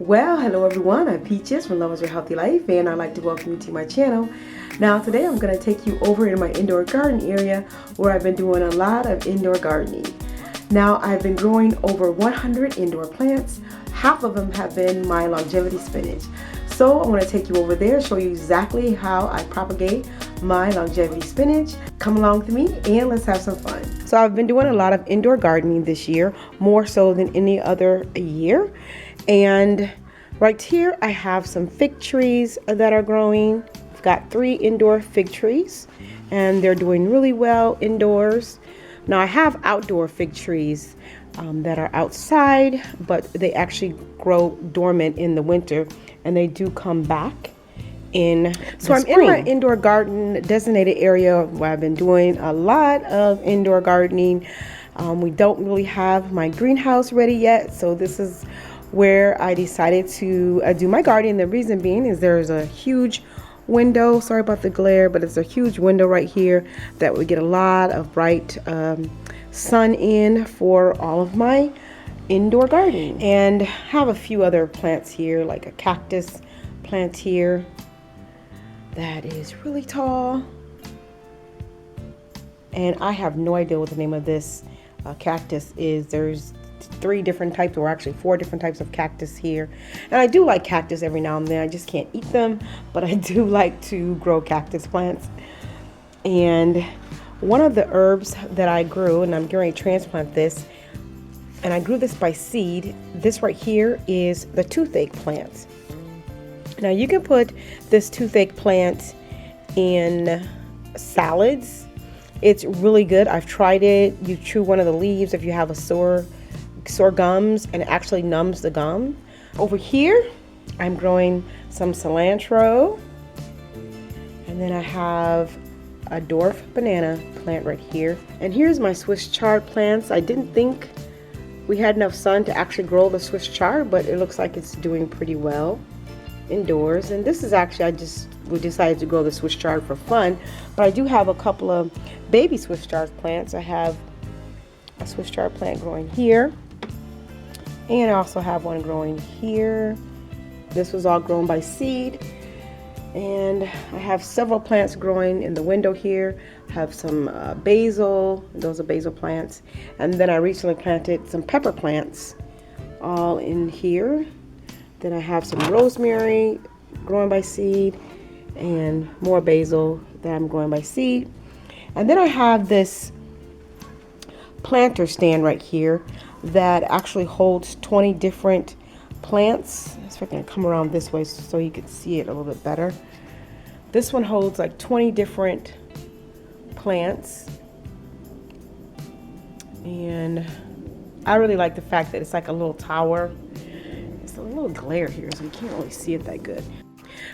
Well, hello everyone, I'm Peaches from Lovers Your Healthy Life, and I'd like to welcome you to my channel. Now today I'm going to take you over in my indoor garden area where I've been doing a lot of indoor gardening. Now I've been growing over 100 indoor plants. Half of them have been my longevity spinach. So I want to take you over there, show you exactly how I propagate my longevity spinach. Come along with me and let's have some fun. So I've been doing a lot of indoor gardening this year, more so than any other year. And right here I have some fig trees that are growing. I've got 3 indoor fig trees and they're doing really well indoors. Now I have outdoor fig trees that are outside, but they actually grow dormant in the winter and they do come back in so I'm spring. In my indoor garden designated area where I've been doing a lot of indoor gardening. We don't really have my greenhouse ready yet, so this is where I decided to do my gardening. The reason being is there's a huge window, sorry about the glare, but it's a huge window right here that would get a lot of bright sun in for all of my indoor gardening. And have a few other plants here, like a cactus plant here that is really tall, and I have no idea what the name of this cactus is. There's 3 different types, or actually 4 different types of cactus here, and I do like cactus every now and then. I just can't eat them, but I do like to grow cactus plants. And one of the herbs that I grew, and I'm going to transplant this, and I grew this by seed. This right here is the toothache plant. Now you can put this toothache plant in salads. It's really good. I've tried it. You chew one of the leaves if you have a sore gums, and it actually numbs the gum. Over here I'm growing some cilantro, and then I have a dwarf banana plant right here, and here's my Swiss chard plants. I didn't think we had enough sun to actually grow the Swiss chard, but it looks like it's doing pretty well indoors. And this is actually, we decided to grow the Swiss chard for fun, but I do have a couple of baby Swiss chard plants. I have a Swiss chard plant growing here, and I also have one growing here. This was all grown by seed. And I have several plants growing in the window here. I have some basil, those are basil plants. And then I recently planted some pepper plants all in here. Then I have some rosemary growing by seed, and more basil that I'm growing by seed. And then I have this planter stand right here that actually holds 20 different plants. Let's see if I can come around this way so you can see it a little bit better. This one holds like 20 different plants, and I really like the fact that it's like a little tower. It's a little glare here, so you can't really see it that good.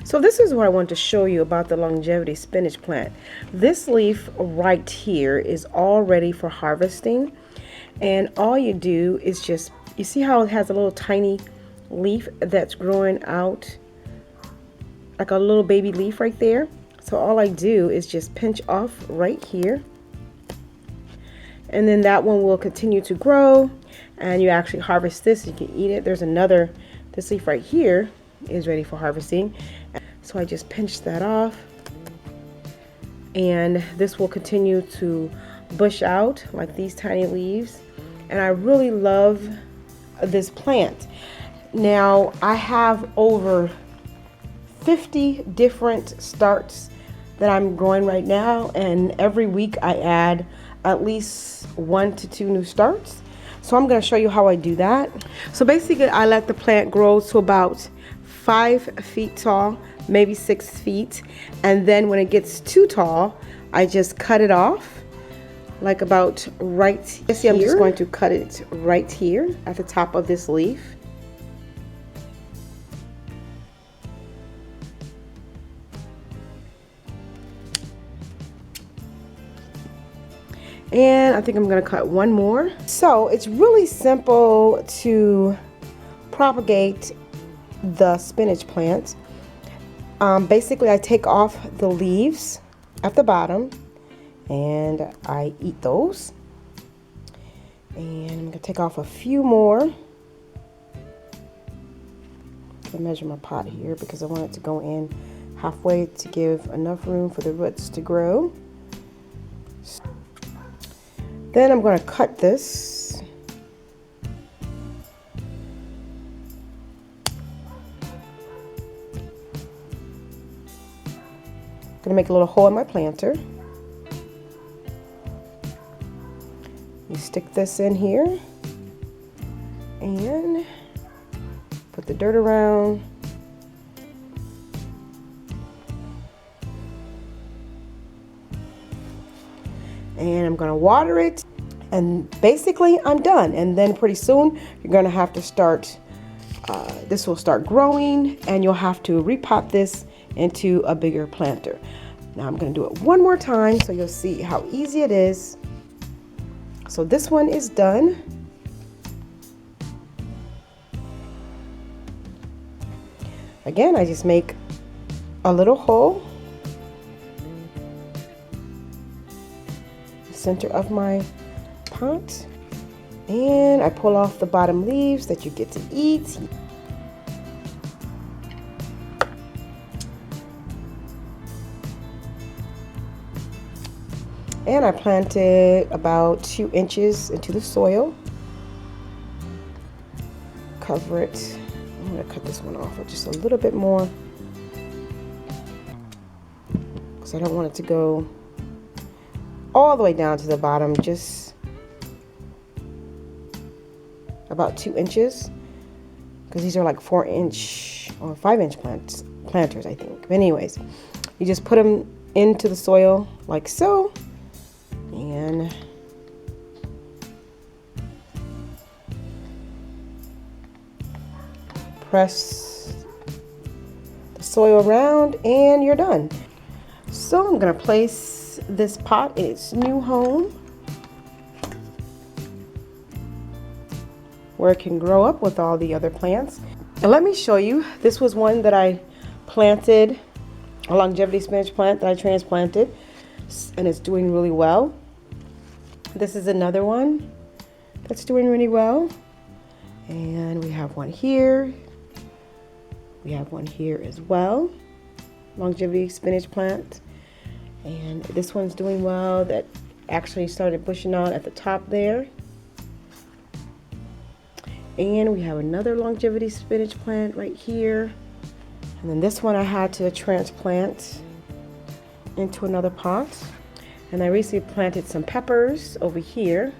So this is what I want to show you about the longevity spinach plant. This leaf right here is all ready for harvesting, and all you do is just, you see how it has a little tiny leaf that's growing out, like a little baby leaf right there. So all I do is just pinch off right here, and then that one will continue to grow, and you actually harvest this. You can eat it. There's another, this leaf right here is ready for harvesting, so I just pinch that off, and this will continue to bush out like these tiny leaves. And I really love this plant. Now I have over 50 different starts that I'm growing right now, and every week I add at least 1 to 2 new starts. So I'm going to show you how I do that. So basically I let the plant grow to about 5 feet tall, maybe 6 feet, and then when it gets too tall I just cut it off, like about right here. See, I'm just going to cut it right here at the top of this leaf. And I think I'm going to cut one more. So it's really simple to propagate the spinach plant. Basically I take off the leaves at the bottom and I eat those. And I'm going to take off a few more. measure my pot here because I want it to go in halfway to give enough room for the roots to grow. Then I'm going to cut this. I'm going to make a little hole in my planter. You stick this in here and put the dirt around. And I'm going to water it, and basically I'm done. And then pretty soon you're going to have to start, this will start growing, and you'll have to repot this into a bigger planter. Now I'm going to do it one more time so you'll see how easy it is. So this one is done. Again, I just make a little hole, center of my pot, and I pull off the bottom leaves that you get to eat. And I plant it about 2 inches into the soil. Cover it. I'm going to cut this one off with just a little bit more because I don't want it to go all the way down to the bottom, just about 2 inches, because these are like 4-inch or 5-inch planters, I think. But anyways, you just put them into the soil like so, and press the soil around, and you're done. So I'm going to place this pot in its new home where it can grow up with all the other plants. And let me show you, this was one that I planted, a longevity spinach plant that I transplanted, and it's doing really well. This is another one that's doing really well, and we have one here. We have one here as well, longevity spinach plant, and this one's doing well. That actually started bushing out at the top there. And we have another longevity spinach plant right here, and then this one I had to transplant into another pot. And I recently planted some peppers over here,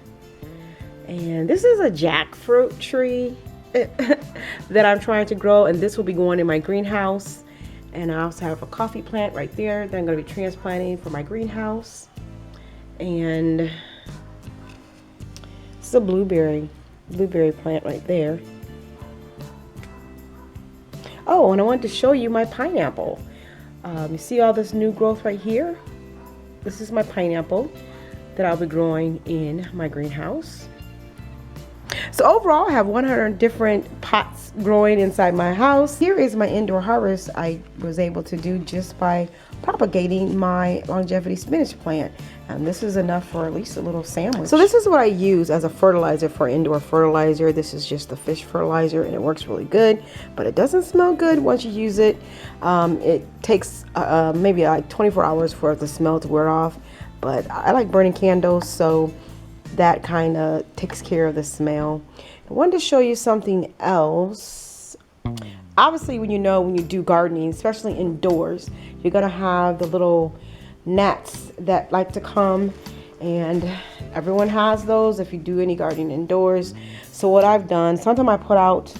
and this is a jackfruit tree that I'm trying to grow, and this will be going in my greenhouse. And I also have a coffee plant right there that I'm going to be transplanting for my greenhouse. And it's a blueberry plant right there. Oh, and I wanted to show you my pineapple. You see all this new growth right here? This is my pineapple that I'll be growing in my greenhouse. So overall, I have 100 different pots growing inside my house. Here is my indoor harvest I was able to do just by propagating my longevity spinach plant. And this is enough for at least a little sandwich. So this is what I use as a fertilizer for indoor fertilizer. This is just the fish fertilizer, and it works really good, but it doesn't smell good once you use it. It takes maybe like 24 hours for the smell to wear off, but I like burning candles, so that kind of takes care of the smell. I wanted to show you something else. Obviously, when you do gardening, especially indoors, you're gonna have the little gnats that like to come, and everyone has those if you do any gardening indoors. So what I've done, sometimes I put out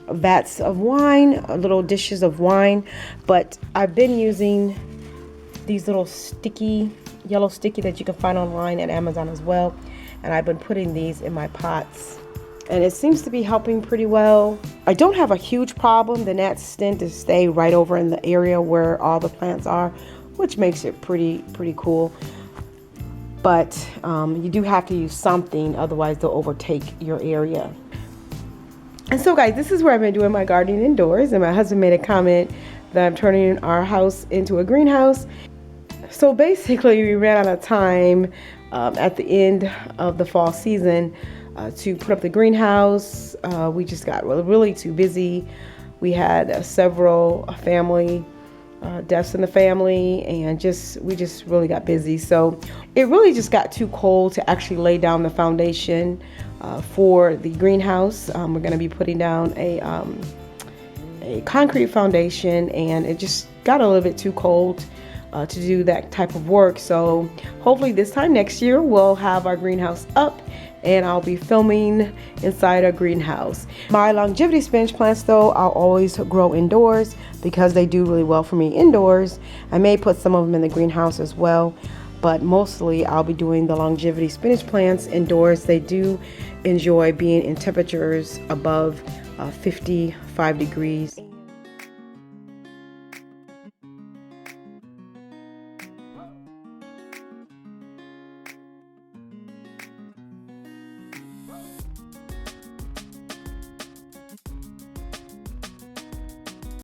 vats of wine, little dishes of wine, but I've been using these little yellow sticky that you can find online at Amazon as well, and I've been putting these in my pots, and it seems to be helping pretty well. I don't have a huge problem. The gnats tend to stay right over in the area where all the plants are, which makes it pretty cool. But you do have to use something, otherwise they'll overtake your area. And so guys, this is where I've been doing my gardening indoors, and my husband made a comment that I'm turning our house into a greenhouse. So basically we ran out of time at the end of the fall season to put up the greenhouse. We just got really too busy We had several family deaths in the family, and we just really got busy. So it really just got too cold to actually lay down the foundation for the greenhouse. We're going to be putting down a concrete foundation, and it just got a little bit too cold to do that type of work. So hopefully this time next year we'll have our greenhouse up and I'll be filming inside our greenhouse. My longevity spinach plants though, I'll always grow indoors because they do really well for me indoors. I may put some of them in the greenhouse as well, but mostly I'll be doing the longevity spinach plants indoors. They do enjoy being in temperatures above 55 degrees.